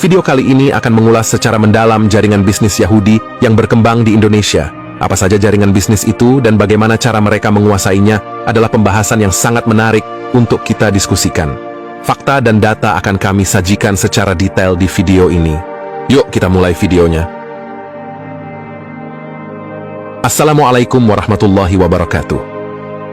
Video kali ini akan mengulas secara mendalam jaringan bisnis Yahudi yang berkembang di Indonesia. Apa saja jaringan bisnis itu dan bagaimana cara mereka menguasainya adalah pembahasan yang sangat menarik untuk kita diskusikan. Fakta dan data akan kami sajikan secara detail di video ini. Yuk kita mulai videonya. Assalamualaikum warahmatullahi wabarakatuh.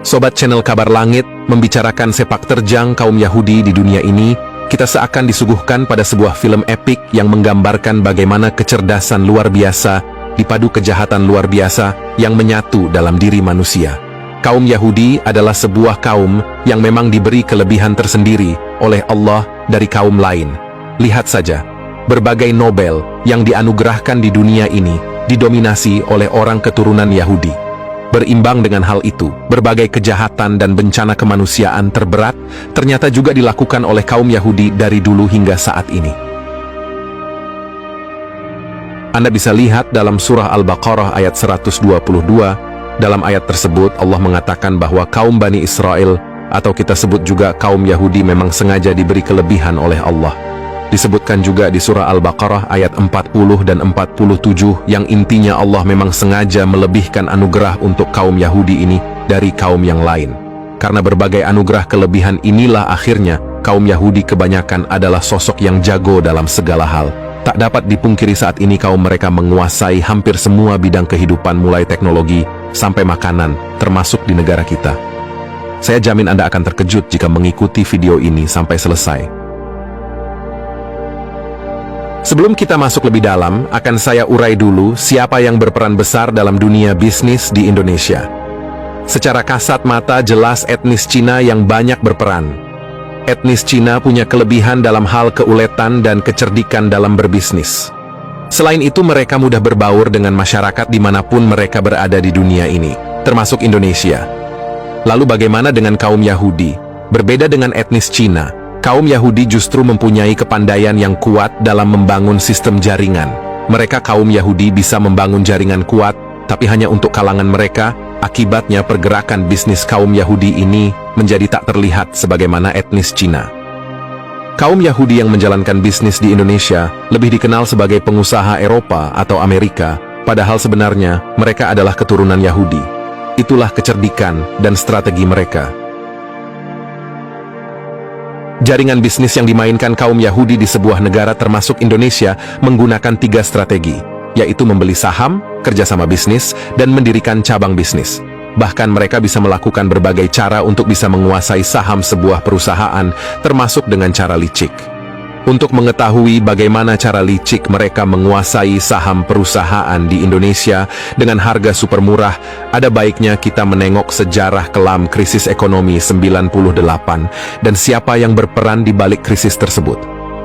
Sobat channel Kabar Langit, membicarakan sepak terjang kaum Yahudi di dunia ini, kita seakan disuguhkan pada sebuah film epik yang menggambarkan bagaimana kecerdasan luar biasa dipadu kejahatan luar biasa yang menyatu dalam diri manusia. Kaum Yahudi adalah sebuah kaum yang memang diberi kelebihan tersendiri oleh Allah dari kaum lain. Lihat saja, berbagai Nobel yang dianugerahkan di dunia ini didominasi oleh orang keturunan Yahudi. Berimbang dengan hal itu, berbagai kejahatan dan bencana kemanusiaan terberat ternyata juga dilakukan oleh kaum Yahudi dari dulu hingga saat ini. Anda bisa lihat dalam surah Al-Baqarah ayat 122, dalam ayat tersebut Allah mengatakan bahwa kaum Bani Israel, atau kita sebut juga kaum Yahudi, memang sengaja diberi kelebihan oleh Allah. Disebutkan juga di surah Al-Baqarah ayat 40 dan 47 yang intinya Allah memang sengaja melebihkan anugerah untuk kaum Yahudi ini dari kaum yang lain. Karena berbagai anugerah kelebihan inilah akhirnya kaum Yahudi kebanyakan adalah sosok yang jago dalam segala hal. Tak dapat dipungkiri saat ini kaum mereka menguasai hampir semua bidang kehidupan mulai teknologi sampai makanan termasuk di negara kita. Saya jamin Anda akan terkejut jika mengikuti video ini sampai selesai. Sebelum kita masuk lebih dalam, akan saya urai dulu siapa yang berperan besar dalam dunia bisnis di Indonesia. Secara kasat mata jelas etnis Cina yang banyak berperan. Etnis Cina punya kelebihan dalam hal keuletan dan kecerdikan dalam berbisnis. Selain itu mereka mudah berbaur dengan masyarakat dimanapun mereka berada di dunia ini, termasuk Indonesia. Lalu bagaimana dengan kaum Yahudi? Berbeda dengan etnis Cina, kaum Yahudi justru mempunyai kepandaian yang kuat dalam membangun sistem jaringan. Mereka kaum Yahudi bisa membangun jaringan kuat, tapi hanya untuk kalangan mereka. Akibatnya pergerakan bisnis kaum Yahudi ini menjadi tak terlihat sebagaimana etnis Cina. Kaum Yahudi yang menjalankan bisnis di Indonesia lebih dikenal sebagai pengusaha Eropa atau Amerika, padahal sebenarnya mereka adalah keturunan Yahudi. Itulah kecerdikan dan strategi mereka. Jaringan bisnis yang dimainkan kaum Yahudi di sebuah negara termasuk Indonesia menggunakan 3 strategi, yaitu membeli saham, kerjasama bisnis, dan mendirikan cabang bisnis. Bahkan mereka bisa melakukan berbagai cara untuk bisa menguasai saham sebuah perusahaan, termasuk dengan cara licik. Untuk mengetahui bagaimana cara licik mereka menguasai saham perusahaan di Indonesia dengan harga super murah, ada baiknya kita menengok sejarah kelam krisis ekonomi 98 dan siapa yang berperan di balik krisis tersebut.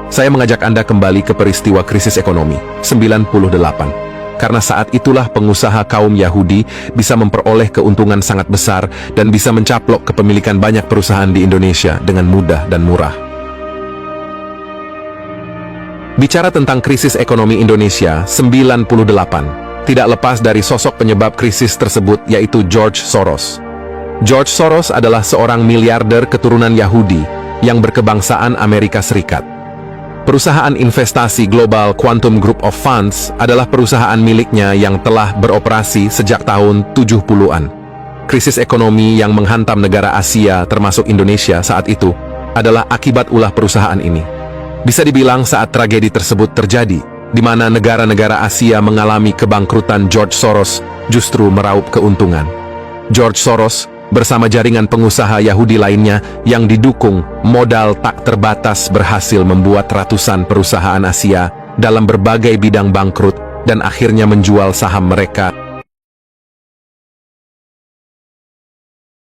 Saya mengajak Anda kembali ke peristiwa krisis ekonomi 98. Karena saat itulah pengusaha kaum Yahudi bisa memperoleh keuntungan sangat besar dan bisa mencaplok kepemilikan banyak perusahaan di Indonesia dengan mudah dan murah. Bicara tentang krisis ekonomi Indonesia 98, tidak lepas dari sosok penyebab krisis tersebut, yaitu George Soros. George Soros adalah seorang miliarder keturunan Yahudi yang berkebangsaan Amerika Serikat. Perusahaan investasi global Quantum Group of Funds adalah perusahaan miliknya yang telah beroperasi sejak tahun 70-an. Krisis ekonomi yang menghantam negara Asia termasuk Indonesia saat itu adalah akibat ulah perusahaan ini. Bisa dibilang saat tragedi tersebut terjadi, di mana negara-negara Asia mengalami kebangkrutan, George Soros justru meraup keuntungan. George Soros bersama jaringan pengusaha Yahudi lainnya yang didukung modal tak terbatas berhasil membuat ratusan perusahaan Asia dalam berbagai bidang bangkrut dan akhirnya menjual saham mereka